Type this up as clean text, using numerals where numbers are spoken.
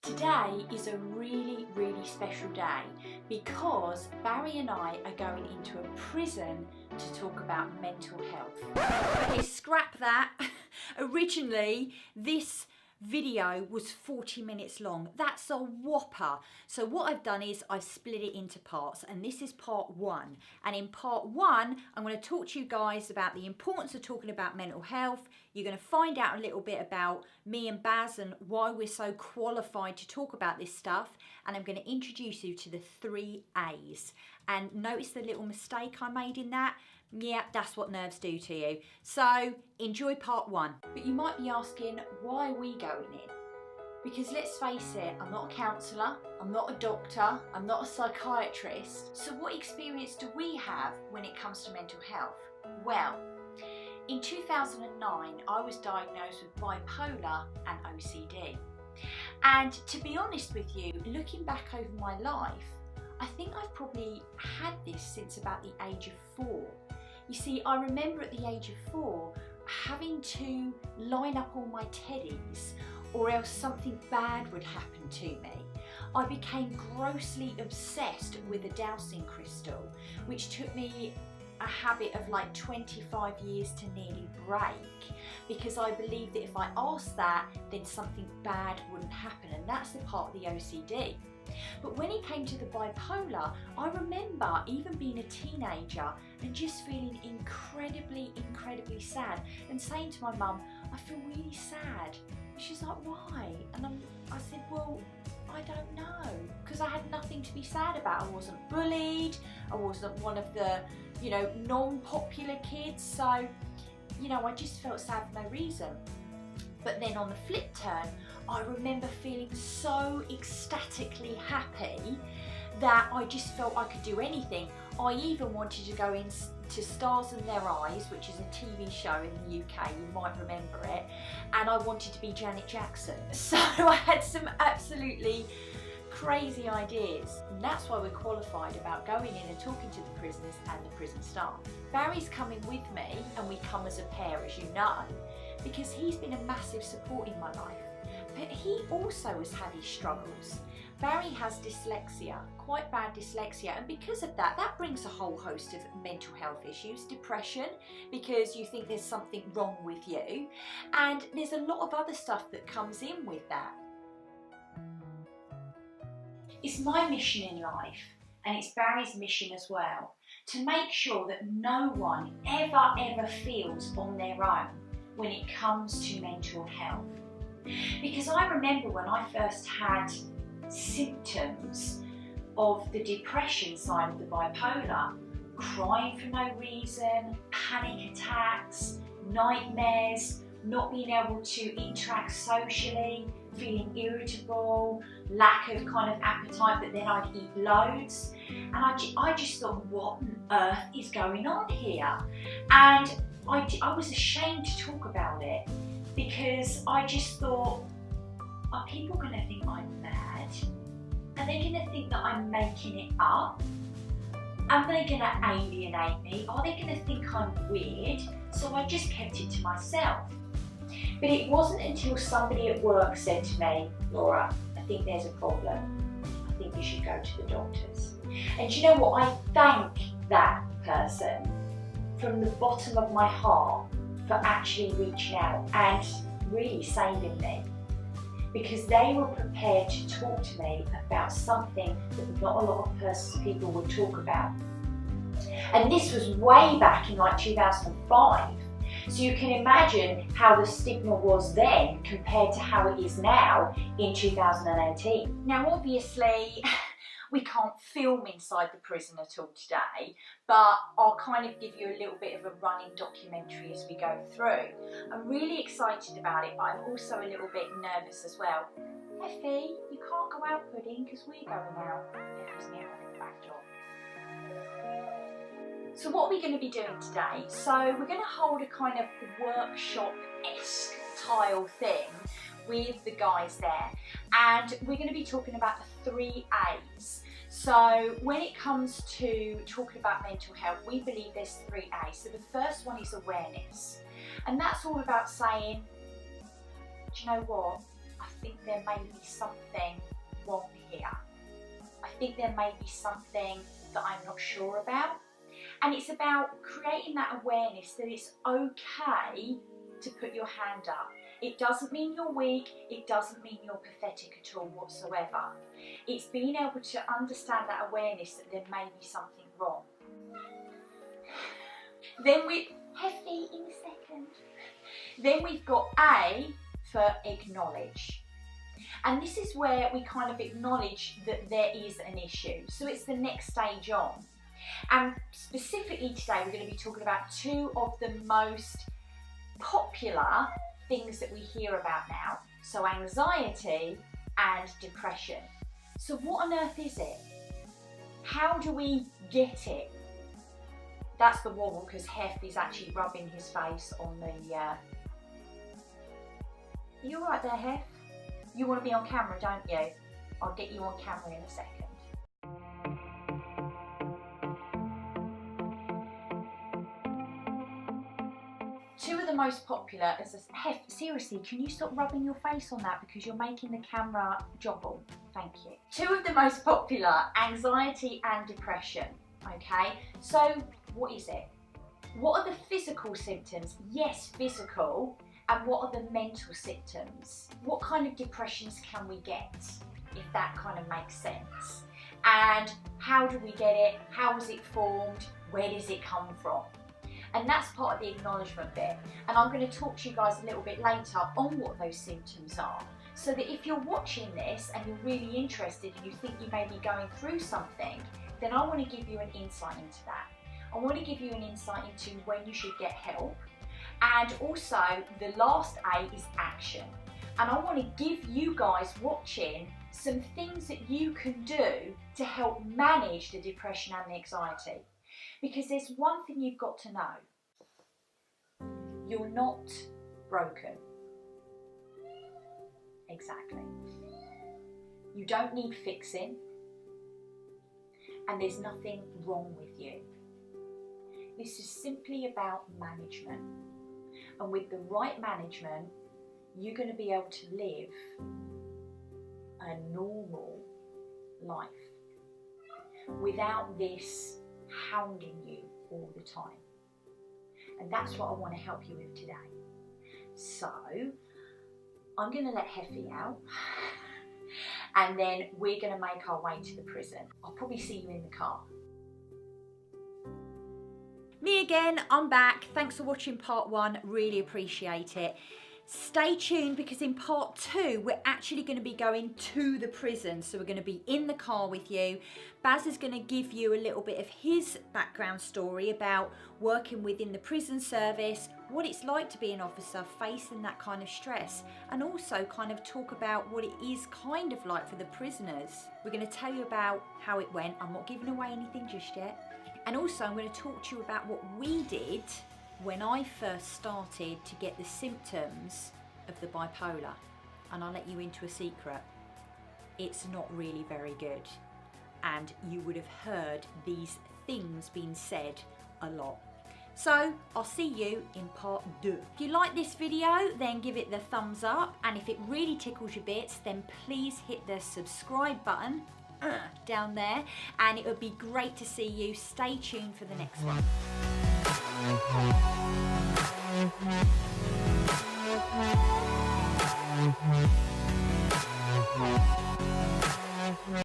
Today is a really special day because Barry and I are going into a prison to talk about mental health. Okay, scrap that. Originally, this video was 40 minutes long. That's a whopper. So what I've done is I've split it into parts, and this is part one. And in part one, I'm going to talk to you guys about the importance of talking about mental health. You're going to find out a little bit about me and Baz and why we're so qualified to talk about this stuff. And I'm going to introduce you to the 3 A's. And notice the little mistake I made in that? Yeah, that's what nerves do to you. So enjoy part one. But you might be asking, why are we going in? Because let's face it, I'm not a counsellor, I'm not a doctor, I'm not a psychiatrist. So what experience do we have when it comes to mental health? Well, in 2009, I was diagnosed with bipolar and OCD. And to be honest with you, looking back over my life, I think I've probably had this since about the age of 4. You see, I remember at the age of 4 having to line up all my teddies or else something bad would happen to me. I became grossly obsessed with a dowsing crystal, which took me a habit of like 25 years to nearly break, because I believed that if I asked that, then something bad wouldn't happen, and that's the part of the OCD. But when it came to the bipolar, I remember even being a teenager and just feeling incredibly sad and saying to my mum, I feel really sad. And she's like, why? And I said, well, I don't know, because I had nothing to be sad about. I wasn't bullied, I wasn't one of the, non-popular kids, so, I just felt sad for no reason. But then on the flip turn, I remember feeling so ecstatically happy that I just felt I could do anything. I even wanted to go into Stars in Their Eyes, which is a TV show in the UK, you might remember it, and I wanted to be Janet Jackson. So I had some absolutely crazy ideas, and that's why we're qualified about going in and talking to the prisoners and the prison staff. Barry's coming with me, and we come as a pair, as you know, because he's been a massive support in my life. But he also has had his struggles. Barry has dyslexia, quite bad dyslexia, and because of that, that brings a whole host of mental health issues, depression, because you think there's something wrong with you, and there's a lot of other stuff that comes in with that. It's my mission in life, and it's Barry's mission as well, to make sure that no one ever feels on their own when it comes to mental health. Because I remember when I first had symptoms of the depression side of the bipolar, crying for no reason, panic attacks, nightmares, not being able to interact socially, feeling irritable, lack of kind of appetite, but then I'd eat loads. And I just thought, what on earth is going on here? And I was ashamed to talk about it, because I just thought, are people going to think I'm mad? Are they going to think that I'm making it up? Are they going to alienate me? Are they going to think I'm weird? So I just kept it to myself. But it wasn't until somebody at work said to me, Laura, I think there's a problem. I think you should go to the doctors. And you know what? I thank that person from the bottom of my heart for actually reaching out and really saving me, because they were prepared to talk to me about something that not a lot of people would talk about. And this was way back in like 2005. So you can imagine how the stigma was then compared to how it is now in 2018. Now obviously we can't film inside the prison at all today, but I'll kind of give you a little bit of a running documentary as we go through. I'm really excited about it, but I'm also a little bit nervous as well. Effie, you can't go out, Pudding, because we're going out. Effie's near the back door. So what are we going to be doing today? So we're going to hold a kind of workshop-esque style thing with the guys there, and we're going to be talking about the 3 A's. So when it comes to talking about mental health, we believe there's 3 A's. So the first one is awareness, and that's all about saying, do you know what? I think there may be something think there may be something that I'm not sure about. And it's about creating that awareness that it's okay to put your hand up. It doesn't mean you're weak, it doesn't mean you're pathetic at all whatsoever. It's being able to understand that awareness that there may be something wrong. Then Heffy in a second. Then we've got A for acknowledge. And this is where we kind of acknowledge that there is an issue. So it's the next stage on. And specifically today, we're going to be talking about two of the most popular things that we hear about now. So anxiety and depression. So what on earth is it? How do we get it? That's the wobble, because Hef is actually rubbing his face on the... Are you all right there, Hef? You want to be on camera, don't you? I'll get you on camera in a second. Two of the most popular is this. Hef, seriously, can you stop rubbing your face on that because you're making the camera jobble? Thank you. Two of the most popular, anxiety and depression. Okay, so what is it? What are the physical symptoms? Yes, physical. And what are the mental symptoms? What kind of depressions can we get, if that kind of makes sense? And how do we get it? How was it formed? Where does it come from? And that's part of the acknowledgement bit. And I'm going to talk to you guys a little bit later on what those symptoms are. So that if you're watching this and you're really interested and you think you may be going through something, then I want to give you an insight into that. I want to give you an insight into when you should get help. And also, the last A is action. And I want to give you guys watching some things that you can do to help manage the depression and the anxiety. Because there's one thing you've got to know. You're not broken. Exactly. You don't need fixing. And there's nothing wrong with you. This is simply about management. And with the right management, you're going to be able to live a normal life without this hounding you all the time. And that's what I want to help you with today. So, I'm going to let Heffy out and then we're going to make our way to the prison. I'll probably see you in the car. Me again, I'm back. Thanks for watching part one, really appreciate it. Stay tuned because in part two, we're actually going to be going to the prison. So we're going to be in the car with you. Baz is going to give you a little bit of his background story about working within the prison service, what it's like to be an officer facing that kind of stress, and also kind of talk about what it is kind of like for the prisoners. We're going to tell you about how it went. I'm not giving away anything just yet. And also I'm going to talk to you about what we did when I first started to get the symptoms of the bipolar. And I'll let you into a secret. It's not really very good. And you would have heard these things being said a lot. So I'll see you in part 2. If you like this video, then give it the thumbs up. And if it really tickles your bits, then please hit the subscribe button down there, and it would be great to see you. Stay tuned for the next one.